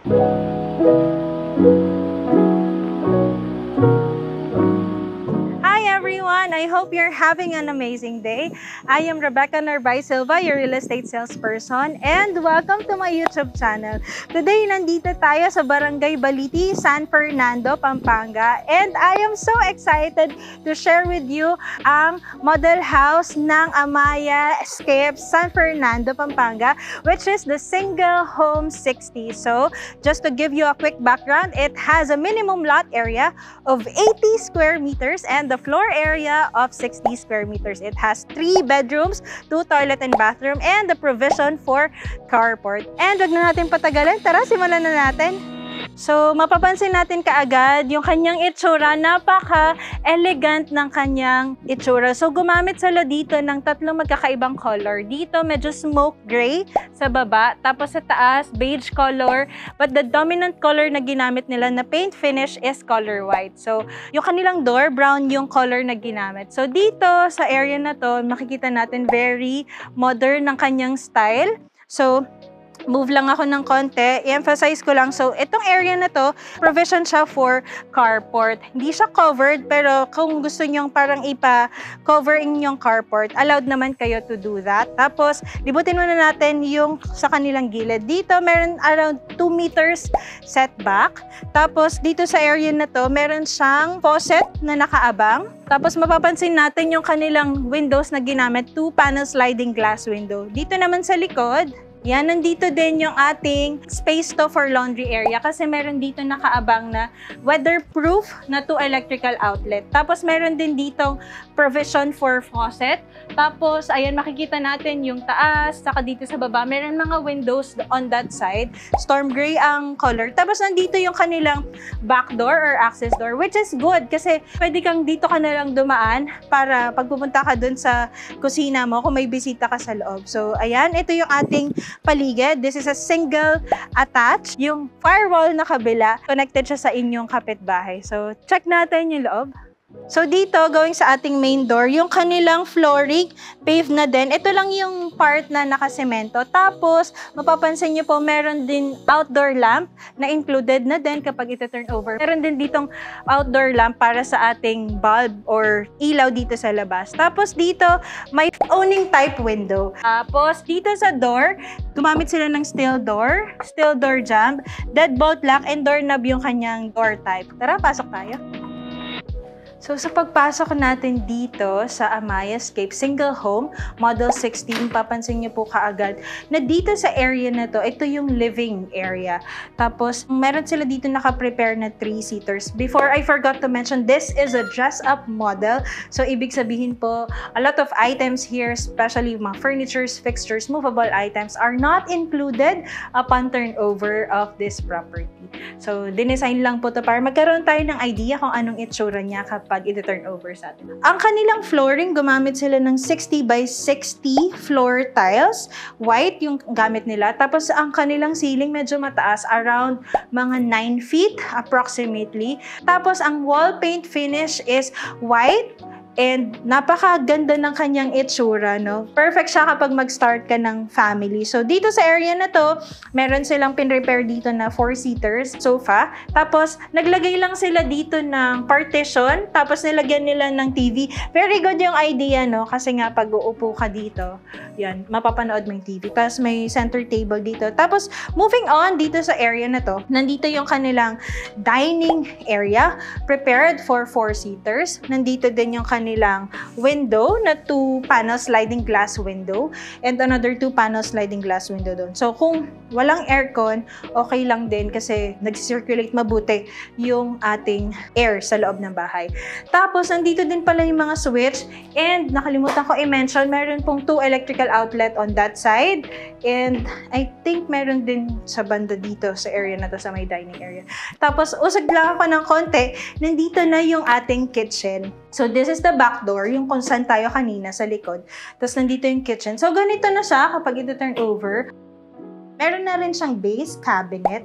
Hi everyone! I hope you're having an amazing day. I am Rebecca Narbay Silva, your real estate salesperson, and welcome to my YouTube channel. Today, nandito tayo sa Barangay Baliti, San Fernando, Pampanga, and I am so excited to share with you ang model house ng Amaya Escape, San Fernando, Pampanga, which is the Single Home 60. So, just to give you a quick background, it has a minimum lot area of 80 square meters and the floor area of 60 square meters. It has 3 bedrooms, 2 toilet and bathroom, and the provision for carport. And wag na natin patagalin, tara simulan na natin. So, mapapansin natin kaagad yung kanyang itsura, napaka-elegant ng kanyang itsura. So, gumamit sila dito ng 3 magkakaibang color. Dito, medyo smoke gray sa baba, tapos sa taas, beige color. But the dominant color na ginamit nila na paint finish is color white. So, yung kanilang door, brown yung color na ginamit. So, dito sa area na to, makikita natin very modern ng kanyang style. So, move lang ako ng konti, i-emphasize ko lang. So, itong area na to, provision siya for carport. Hindi siya covered, pero kung gusto nyong parang ipa-cover inyong carport, allowed naman kayo to do that. Tapos, libutin muna natin yung sa kanilang gilid. Dito, meron around 2 meters setback. Tapos, dito sa area na to, meron siyang faucet na nakaabang. Tapos, mapapansin natin yung kanilang windows na ginamit, 2-panel sliding glass window. Dito naman sa likod, yan, nandito din yung ating space to for laundry area kasi meron dito nakaabang na weatherproof na 2 electrical outlet. Tapos meron din ditong provision for faucet. Tapos, ayan, makikita natin yung taas, saka dito sa baba, meron mga windows on that side. Storm gray ang color. Tapos, nandito yung kanilang back door or access door, which is good kasi pwede kang dito ka na lang dumaan para pagpupunta ka dun sa kusina mo kung may bisita ka sa loob. So, ayan, ito yung ating paligid. This is a single attached. Yung firewall na kabila, connected siya sa inyong kapitbahay. So, check natin yung loob. So, dito, going sa ating main door, yung kanilang flooring, paved na din. Ito lang yung part na nakasemento. Tapos, mapapansin nyo po, meron din outdoor lamp na included na din kapag ito turn over. Meron din ditong outdoor lamp para sa ating bulb or ilaw dito sa labas. Tapos, dito, may owning type window. Tapos, dito sa door, gumamit sila ng steel door jamb, deadbolt lock, and doorknob yung kanyang door type. Tara, pasok tayo. So, sa pagpasok natin dito sa Amaya Escape Single Home Model 16, papansin niyo po kaagad na dito sa area na to, ito yung living area. Tapos, meron sila dito naka-prepare na 3-seaters. Before, I forgot to mention, this is a dress-up model. So, ibig sabihin po, a lot of items here, especially mga furnitures, fixtures, movable items, are not included upon turnover of this property. So, dinesign lang po to para magkaroon tayo ng idea kung anong itsura niya kapag iti-turn over sa atin. Ang kanilang flooring, gumamit sila ng 60 by 60 floor tiles. White yung gamit nila. Tapos, ang kanilang ceiling medyo mataas, around mga 9 feet approximately. Tapos, ang wall paint finish is white. And napakaganda ng kanyang itsura, no? Perfect siya kapag mag-start ka ng family. So, dito sa area na to, meron silang pin-repair dito na 4-seaters sofa. Tapos, naglagay lang sila dito ng partition. Tapos, nilagyan nila ng TV. Very good yung idea, no? Kasi nga, pag uupo ka dito, yan, mapapanood mo yung TV. Tapos, may center table dito. Tapos, moving on dito sa area na to, nandito yung kanilang dining area, prepared for 4-seaters. Nandito din yung kanilang window na 2-panel sliding glass window and another 2-panel sliding glass window doon. So, kung walang aircon, okay lang din kasi nag-circulate mabuti yung ating air sa loob ng bahay. Tapos, nandito din pala yung mga switch and nakalimutan ko i-mention, meron pong 2 electrical outlet on that side and I think meron din sa banda dito sa area na to, sa may dining area. Tapos, usag lang ako ng konti, nandito na yung ating kitchen. So, this is the back door, yung kung saan tayo kanina sa likod. Tapos, nandito yung kitchen. So, ganito na siya kapag ito turn over. Meron na rin siyang base cabinet.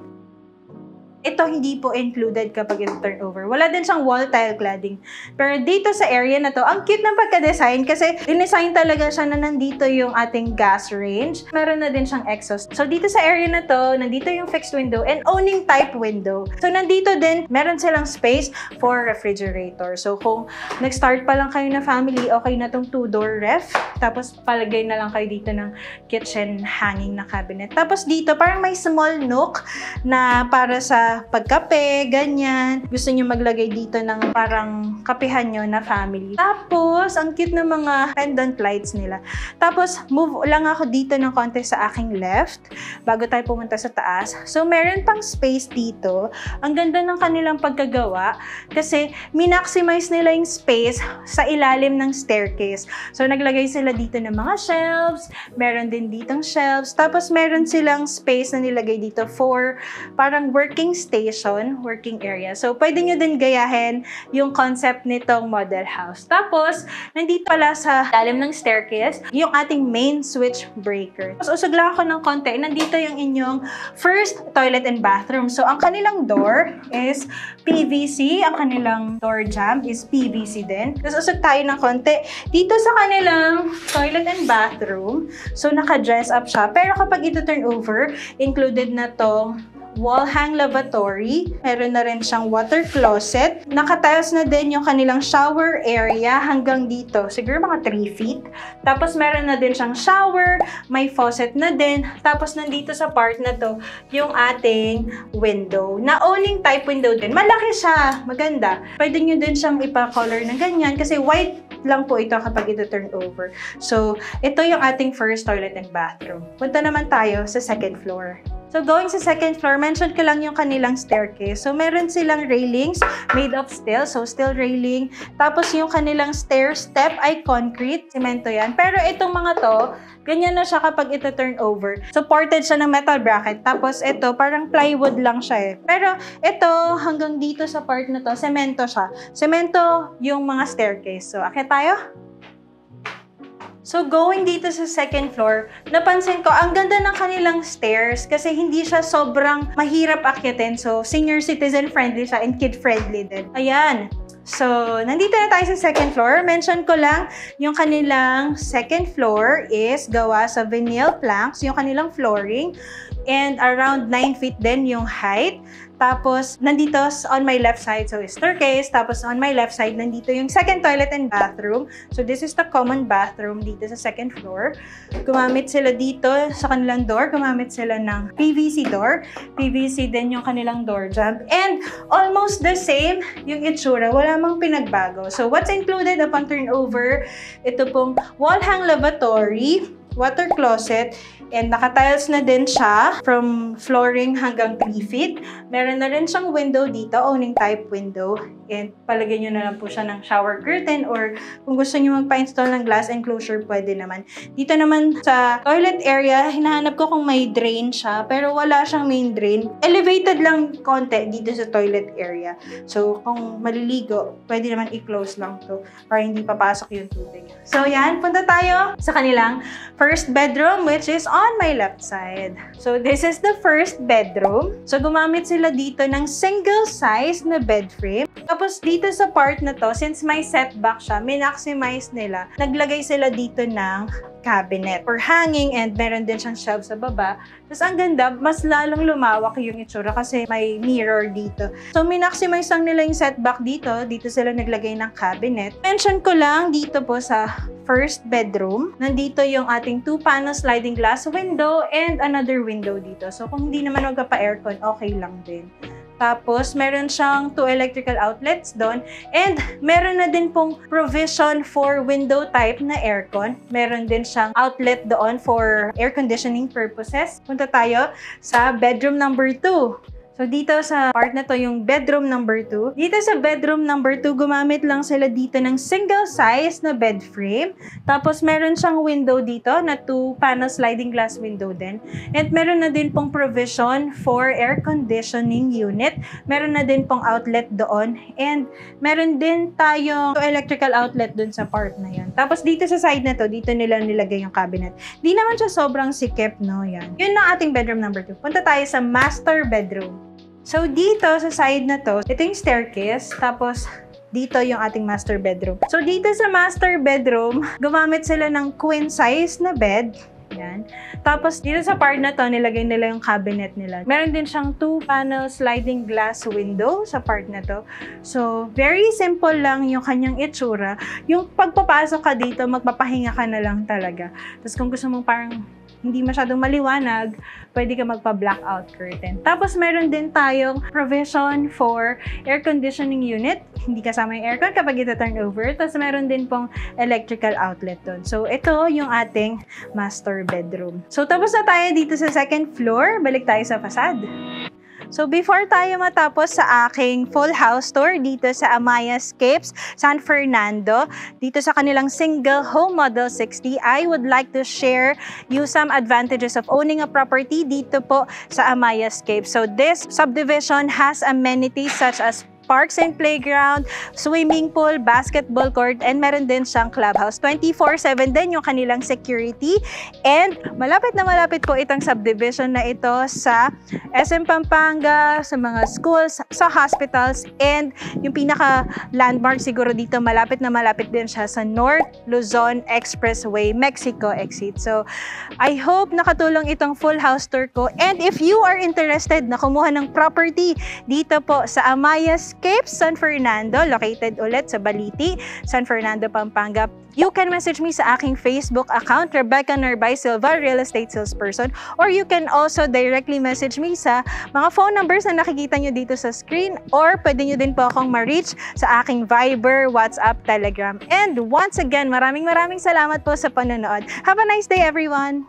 ito hindi po included kapag ito turn over. Wala din siyang wall tile cladding. Pero dito sa area na to, ang cute ng pagka-design kasi dinesign talaga siya na nandito yung ating gas range. Meron na din siyang exhaust. So dito sa area na to, nandito yung fixed window and owning type window. So nandito din, meron silang space for refrigerator. So kung nag-start pa lang kayo na family, okay na tong 2-door ref. Tapos palagay na lang kayo dito ng kitchen hanging na cabinet. Tapos dito, parang may small nook na para sa pagkape, ganyan. Gusto nyo maglagay dito ng parang kapihan nyo na family. Tapos, ang cute ng mga pendant lights nila. Tapos, move lang ako dito ng konti sa aking left bago tayo pumunta sa taas. So, meron pang space dito. Ang ganda ng kanilang pagkagawa kasi minaximize nila yung space sa ilalim ng staircase. So, naglagay sila dito ng mga shelves. Meron din ditong shelves. Tapos, meron silang space na nilagay dito for parang working station, working area. So, pwede nyo din gayahin yung concept nitong model house. Tapos, nandito pala sa ilalim ng staircase, yung ating main switch breaker. Tapos, usog lang ako ng konti. Nandito yung inyong first toilet and bathroom. So, ang kanilang door is PVC. Ang kanilang door jamb is PVC din. Tapos, usog tayo ng konti. Dito sa kanilang toilet and bathroom, so, naka-dress up siya. Pero kapag ito turn over, included na tong wall hang lavatory. Meron na rin siyang water closet. Nakatiles na din yung kanilang shower area hanggang dito. Siguro mga 3 feet. Tapos meron na din siyang shower. May faucet na din. Tapos nandito sa part na to, yung ating window. Na owning type window din. Malaki siya. Maganda. Pwede nyo din siyang ipa-color na ganyan kasi white lang po ito kapag ito turn over. So, ito yung ating first toilet and bathroom. Punta naman tayo sa second floor. So, going sa second floor, mention ko lang yung kanilang staircase. So, meron silang railings made of steel. So, steel railing. Tapos, yung kanilang stair step ay concrete. Semento yan. Pero itong mga to, ganyan na siya kapag ito turn over. Supported siya ng metal bracket. Tapos, ito, parang plywood lang siya eh. Pero, ito, hanggang dito sa part na to, semento siya. Semento yung mga staircase. So, akit tayo. So, going dito sa second floor, napansin ko, ang ganda ng kanilang stairs kasi hindi siya sobrang mahirap akyatin. So, senior citizen friendly siya and kid friendly din. Ayan. So, nandito na tayo sa second floor. Mention ko lang, yung kanilang second floor is gawa sa vinyl planks, yung kanilang flooring. And around 9 feet din yung height. Tapos, nandito on my left side, so staircase. Tapos, on my left side, nandito yung second toilet and bathroom. So, this is the common bathroom dito sa second floor. Gumamit sila dito sa kanilang door. Gumamit sila ng PVC door. PVC din yung kanilang door jamb. And almost the same yung itsura. Wala mang pinagbago. So, what's included upon turnover? Ito pong wall hang lavatory, water closet, and nakatiles na din siya from flooring hanggang 3 feet. Meron na rin siyang window dito, owning type window. And palagay nyo na lang po siya ng shower curtain or kung gusto nyo magpa-install ng glass enclosure, pwede naman. Dito naman sa toilet area, hinahanap ko kung may drain siya, pero wala siyang main drain. Elevated lang konti dito sa toilet area. So, kung maliligo, pwede naman i-close lang to para hindi papasok yung tubig. So, yan. Punta tayo sa kanilang first bedroom, which is on my left side. So, this is the first bedroom. So, gumamit sila dito ng single size na bed frame. Tapos, dito sa part na to, since may setback siya, minmaximize nila. Naglagay sila dito ng cabinet for hanging and meron din siyang shelf sa baba. Tapos, ang ganda, mas lalong lumawak yung itsura kasi may mirror dito. So, minaximize lang nila yung setback dito. Dito sila naglagay ng cabinet. Mention ko lang dito po sa first bedroom. Nandito yung ating 2-panel sliding glass window and another window dito. So, kung hindi naman magpa-aircon, okay lang din. Tapos, meron siyang 2 electrical outlets doon. And, meron na din pong provision for window type na aircon. Meron din siyang outlet doon for air conditioning purposes. Punta tayo sa bedroom number 2. So, dito sa part na to, yung bedroom number 2. Dito sa bedroom number 2, gumamit lang sila dito ng single size na bed frame. Tapos, meron siyang window dito na 2-panel sliding glass window din. And meron na din pong provision for air conditioning unit. Meron na din pong outlet doon. And meron din tayong electrical outlet doon sa part na yan. Tapos, dito sa side na to, dito nila nilagay yung cabinet. Di naman siya sobrang sikip, no? Yan. Yun na ating bedroom number 2. Punta tayo sa master bedroom. So, dito sa side na to, ito yung staircase. Tapos, dito yung ating master bedroom. So, dito sa master bedroom, gumamit sila ng queen size na bed. Yan. Tapos, dito sa part na to, nilagay nila yung cabinet nila. Meron din siyang 2-panel sliding glass window sa part na to. So, very simple lang yung kanyang itsura. Yung pagpapasok ka dito, magpapahinga ka na lang talaga. Tapos, kung gusto mong parang hindi masyadong maliwanag, pwede ka magpa-blackout curtain. Tapos, meron din tayong provision for air conditioning unit. Hindi kasama yung aircon kapag ito-turn over. Tapos, meron din pong electrical outlet doon. So, ito yung ating master bedroom. So, tapos na tayo dito sa second floor. Balik tayo sa facade. So, before tayo matapos sa aking full house tour dito sa Amayascapes, San Fernando, dito sa kanilang single home model 60, I would like to share you some advantages of owning a property dito po sa Amayascapes. So, this subdivision has amenities such as parks and playground, swimming pool, basketball court, and meron din siyang clubhouse. 24/7 din yung kanilang security. And malapit na malapit po itong subdivision na ito sa SM Pampanga, sa mga schools, sa hospitals, and yung pinaka-landmark siguro dito, malapit na malapit din siya sa North Luzon Expressway, Mexico exit. So, I hope nakatulong itong full house tour ko. And if you are interested na kumuha ng property dito po sa Amayascapes, San Fernando, located ulit sa Baliti, San Fernando, Pampanga, you can message me sa aking Facebook account, Rebecca Narbay Silva, Real Estate Salesperson, or you can also directly message me sa mga phone numbers na nakikita nyo dito sa screen, or pwede nyo din po akong ma-reach sa aking Viber, WhatsApp, Telegram. And once again, maraming salamat po sa panonood. Have a nice day, everyone!